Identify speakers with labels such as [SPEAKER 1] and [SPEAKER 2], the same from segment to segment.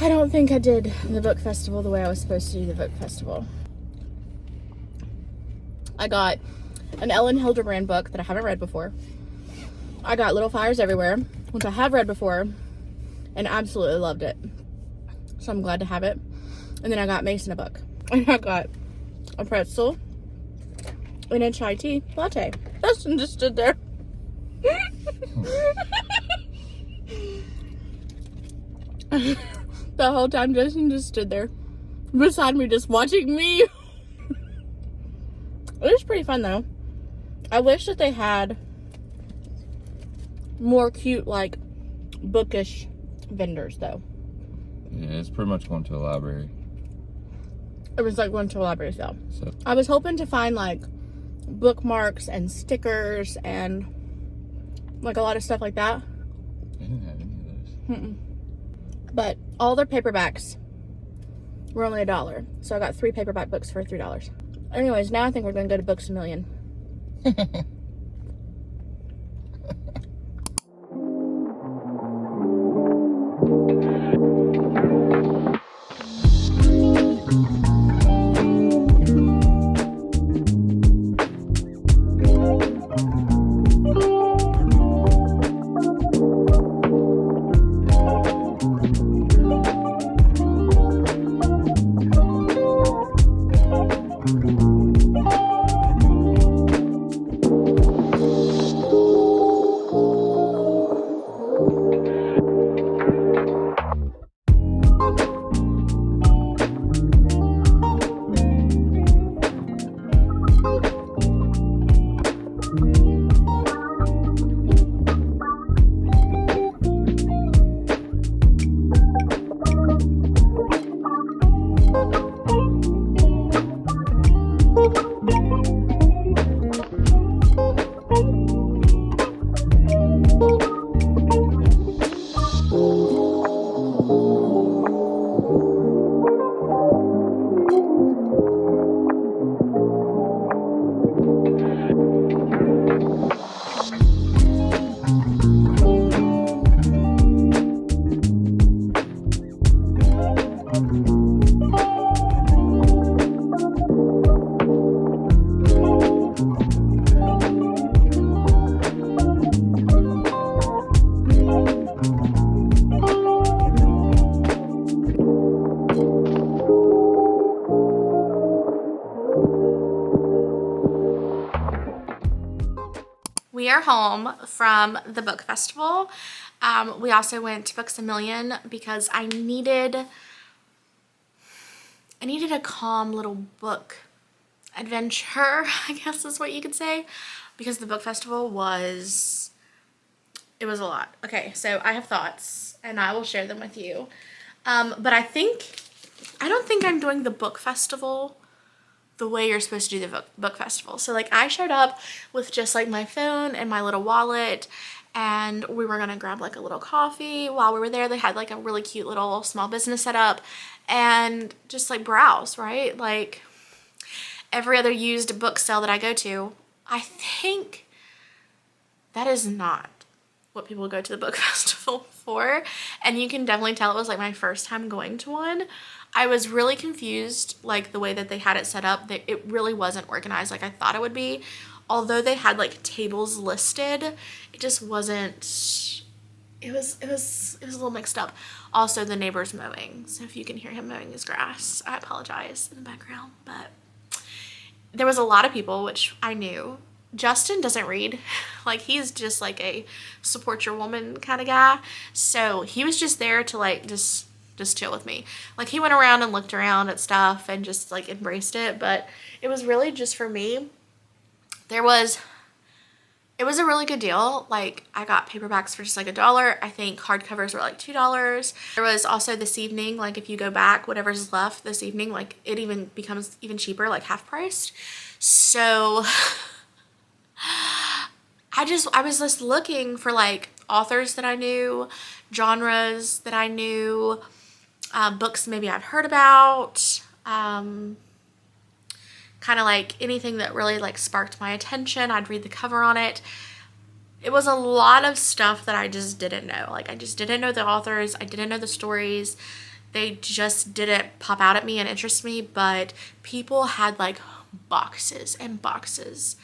[SPEAKER 1] I don't think I did the book festival the way I was supposed to do the book festival. I got an Ellen Hildebrand book that I haven't read before. I got Little Fires Everywhere, which I have read before and absolutely loved it. So I'm glad to have it. And then I got Mason a book. And I got a pretzel and a chai tea latte. Dustin just stood there. The whole time Justin just stood there beside me, just watching me. It was pretty fun though. I wish that they had more cute, like, bookish vendors though.
[SPEAKER 2] Yeah, it's pretty much going to a library.
[SPEAKER 1] It was like going to a library sale.
[SPEAKER 2] So
[SPEAKER 1] I was hoping to find like bookmarks and stickers and like a lot of stuff like that.
[SPEAKER 2] they didn't have any of those.
[SPEAKER 1] But all their paperbacks were only $1. So I got 3 paperback books for $3. Anyways, now I think we're going to go to Books A Million. We are home from the book festival. We also went to Books A Million because I needed a calm little book adventure, I guess is what you could say, because the book festival was a lot. Okay, so I have thoughts and I will share them with you. But I don't think I'm doing the book festival the way you're supposed to do the book festival. So like I showed up with just like my phone and my little wallet, and we were gonna grab like a little coffee while we were there. They had like a really cute little small business set up and just like browse, right? Like every other used book sale that I go to. I think that is not what people go to the book festival for, and you can definitely tell it was like my first time going to one. I was really confused, like the way that they had it set up. It really wasn't organized like I thought it would be. Although they had like tables listed, it just wasn't. It was a little mixed up. Also, the neighbor's mowing, so if you can hear him mowing his grass, I apologize in the background. But there was a lot of people, which I knew. Justin doesn't read. Like he's just like a support your woman kind of guy. So he was just there to like just chill with me. Like he went around and looked around at stuff and just like embraced it, but it was really just for me. It was a really good deal. Like I got paperbacks for just like $1. I think hardcovers were like $2. There was also this evening, like if you go back, whatever's left this evening, like it even becomes even cheaper, like half priced. So I was just looking for like authors that I knew, genres that I knew, books maybe I've heard about, kind of like anything that really like sparked my attention. I'd read the cover on it. It was a lot of stuff that I just didn't know. Like I just didn't know the authors. I didn't know the stories. They just didn't pop out at me and interest me, but people had like boxes and boxes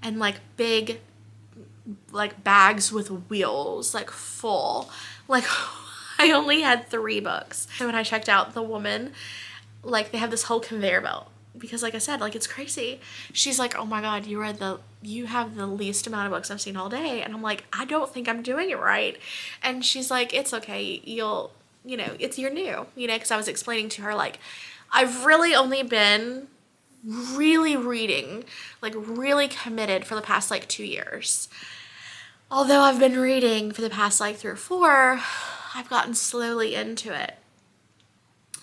[SPEAKER 1] and like big like bags with wheels, like full. Like I only had 3 books. So when I checked out, the woman, like they have this whole conveyor belt because like I said, like it's crazy. She's like, "Oh my God, you have the least amount of books I've seen all day." And I'm like, "I don't think I'm doing it right." And she's like, "It's okay. You're new," because I was explaining to her like I've really only been really reading, like really committed for the past like 2 years. Although I've been reading for the past like 3 or 4, I've gotten slowly into it.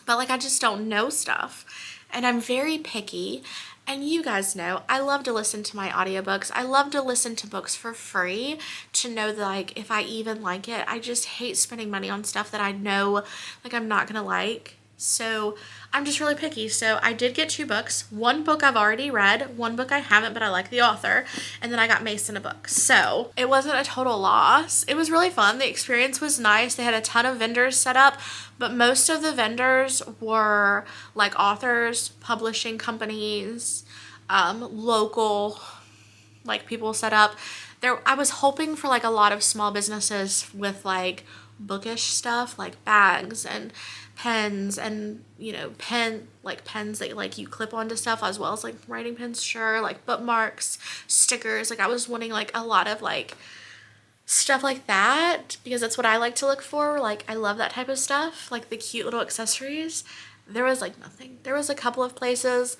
[SPEAKER 1] But like I just don't know stuff. And I'm very picky. And you guys know, I love to listen to my audiobooks. I love to listen to books for free to know that like if I even like it. I just hate spending money on stuff that I know like I'm not gonna like. So I'm just really picky. So I did get 2 books. 1 book I've already read, 1 book I haven't, but I like the author. And then I got Mason a book. So it wasn't a total loss. It was really fun. The experience was nice. They had a ton of vendors set up, but most of the vendors were like authors, publishing companies, local like people set up. I was hoping for like a lot of small businesses with like bookish stuff, like bags and pens and pens that like you clip onto stuff, as well as like writing pens, sure, like bookmarks, stickers. Like I was wanting like a lot of like stuff like that because that's what I like to look for. Like I love that type of stuff, like the cute little accessories. There was like nothing. There was a couple of places,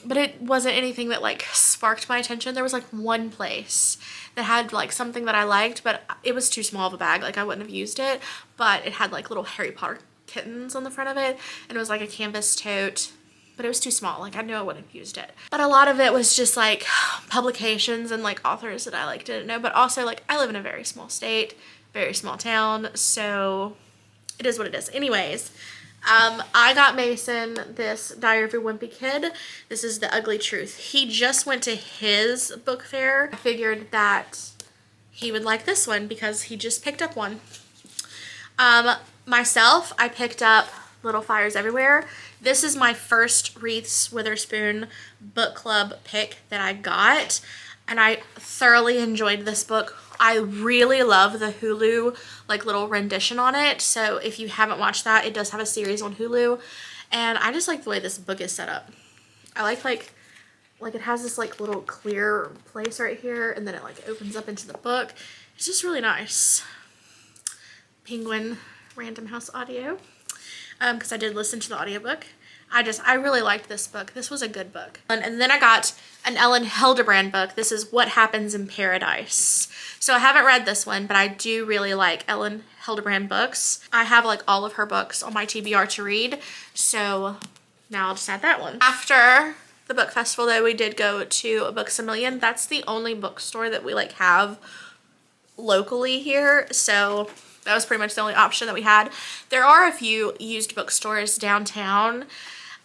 [SPEAKER 1] but it wasn't anything that like sparked my attention. There was like 1 place that had like something that I liked, but it was too small of a bag. Like I wouldn't have used it, but it had like little Harry Potter kittens on the front of it. And it was like a canvas tote, but it was too small. Like I knew I wouldn't have used it. But a lot of it was just like publications and like authors that I like didn't know. But also like I live in a very small state, very small town. So it is what it is. Anyways, I got Mason this Diary of a Wimpy Kid. This is The Ugly Truth. He just went to his book fair. I figured that he would like this one because he just picked up one. Myself, I picked up Little Fires Everywhere. This is my first Reese Witherspoon book club pick that I got, and I thoroughly enjoyed this book. I really love the Hulu like little rendition on it. So if you haven't watched that, it does have a series on Hulu. And I just like the way this book is set up. I like it has this like little clear place right here, and then it like opens up into the book. It's just really nice. Penguin Random House Audio. Because I did listen to the audiobook. I really liked this book. This was a good book. And then I got an Ellen Hildebrand book. This is What Happens in Paradise. So I haven't read this one, but I do really like Ellen Hildebrand books. I have like all of her books on my TBR to read. So now I'll just add that one. After the book festival though, we did go to Books A Million. That's the only bookstore that we like have locally here. So that was pretty much the only option that we had. There are a few used bookstores downtown.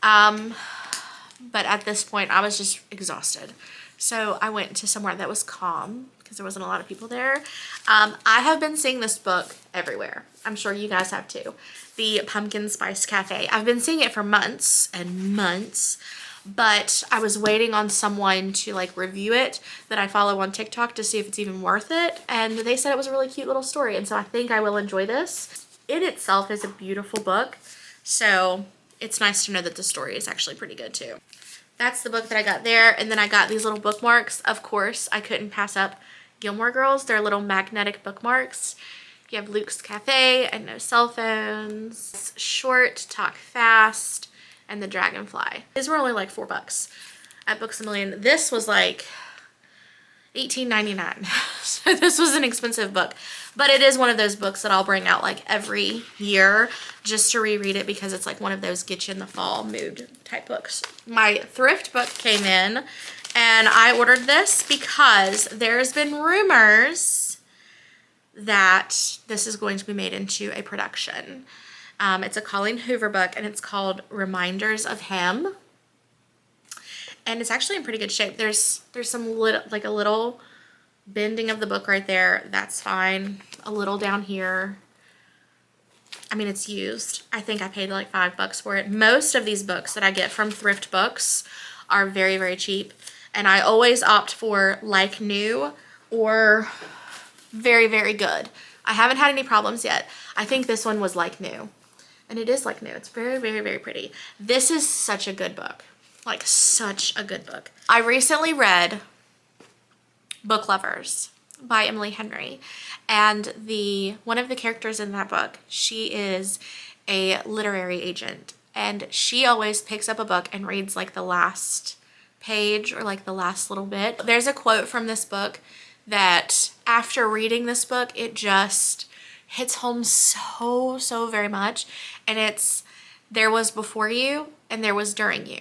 [SPEAKER 1] But at this point I was just exhausted. So I went to somewhere that was calm because there wasn't a lot of people there. I have been seeing this book everywhere. I'm sure you guys have too. The Pumpkin Spice Cafe. I've been seeing it for months and months, but I was waiting on someone to like review it that I follow on TikTok to see if it's even worth it. And they said it was a really cute little story. And so I think I will enjoy this. It itself is a beautiful book. So it's nice to know that the story is actually pretty good too. That's the book that I got there. And then I got these little bookmarks. Of course, I couldn't pass up Gilmore Girls. They're little magnetic bookmarks. You have Luke's Cafe and No Cell Phones, Short, Talk Fast, and The Dragonfly. These were only like $4 at Books A Million. This was like $18.99. So this was an expensive book, but it is one of those books that I'll bring out like every year just to reread it because it's like one of those get you in the fall mood type books. My thrift book came in and I ordered this because there's been rumors that this is going to be made into a production. It's a Colleen Hoover book and it's called Reminders of Him. And it's actually in pretty good shape. There's some like a little bending of the book right there. That's fine. A little down here. I mean, it's used. I think I paid like $5 for it. Most of these books that I get from thrift books are very, very cheap. And I always opt for like new or very, very good. I haven't had any problems yet. I think this one was like new. And it is like new. It's very, very, very pretty. This is such a good book. Like, such a good book. I recently read Book Lovers by Emily Henry. And one of the characters in that book, she is a literary agent. And she always picks up a book and reads like the last page or like the last little bit. There's a quote from this book that after reading this book, it just hits home so, so very much. And it's, there was before you and there was during you.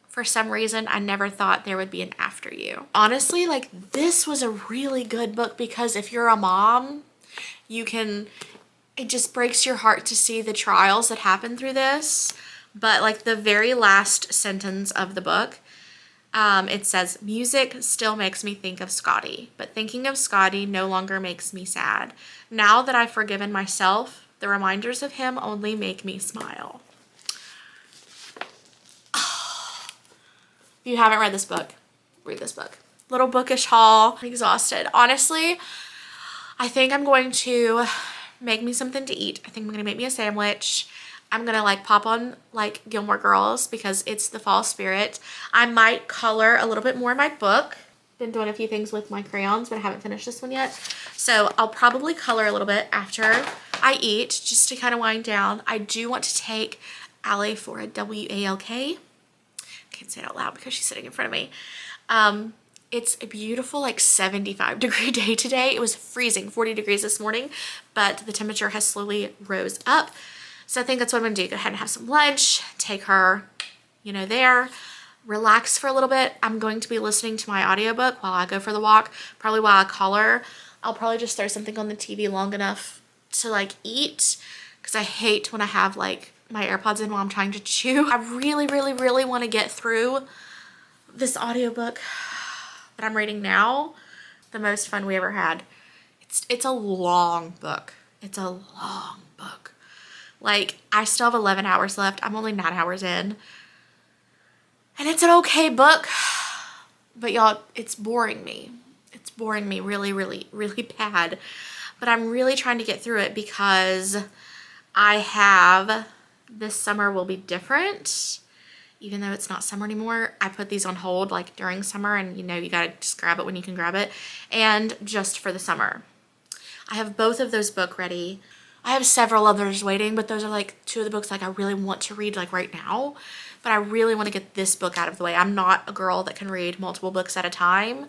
[SPEAKER 1] For some reason, I never thought there would be an after you. Honestly, like, this was a really good book because if you're a mom, it just breaks your heart to see the trials that happen through this. But like the very last sentence of the book, it says, music still makes me think of Scotty, but thinking of Scotty no longer makes me sad. Now that I've forgiven myself, the reminders of him only make me smile. If you haven't read this book, read this book. Little bookish haul. I'm exhausted. Honestly, I think I'm going to make me something to eat. I think I'm going to make me a sandwich. I'm going to like pop on like Gilmore Girls because it's the fall spirit. I might color a little bit more in my book. Been doing a few things with my crayons, but I haven't finished this one yet. So I'll probably color a little bit after I eat just to kind of wind down. I do want to take Allie for a WALK. I can't say it out loud because she's sitting in front of me. It's a beautiful like 75-degree day today. It was freezing, 40 degrees this morning, but the temperature has slowly rose up. So I think that's what I'm gonna do. Go ahead and have some lunch, take her, there, relax for a little bit. I'm going to be listening to my audiobook while I go for the walk, probably while I color. I'll probably just throw something on the TV long enough to like eat because I hate when I have like my AirPods in while I'm trying to chew. I really, really, really want to get through this audiobook that I'm reading now. The most fun we ever had. It's a long book. It's a long book. Like, I still have 11 hours left. I'm only 9 hours in. And it's an okay book. But y'all, it's boring me. It's boring me really, really, really bad. But I'm really trying to get through it because this summer will be different. Even though it's not summer anymore, I put these on hold like during summer and you gotta just grab it when you can grab it. And just for the summer. I have both of those books ready. I have several others waiting, but those are like two of the books like I really want to read like right now. But I really want to get this book out of the way. I'm not a girl that can read multiple books at a time.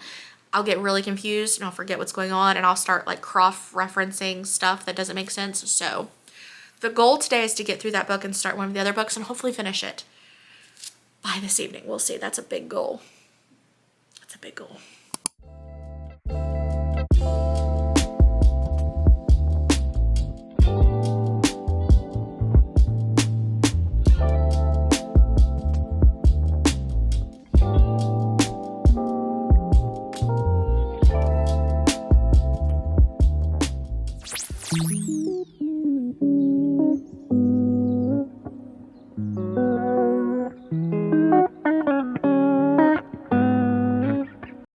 [SPEAKER 1] I'll get really confused and I'll forget what's going on and I'll start like cross-referencing stuff that doesn't make sense. So the goal today is to get through that book and start one of the other books and hopefully finish it by this evening. We'll see. That's a big goal. That's a big goal.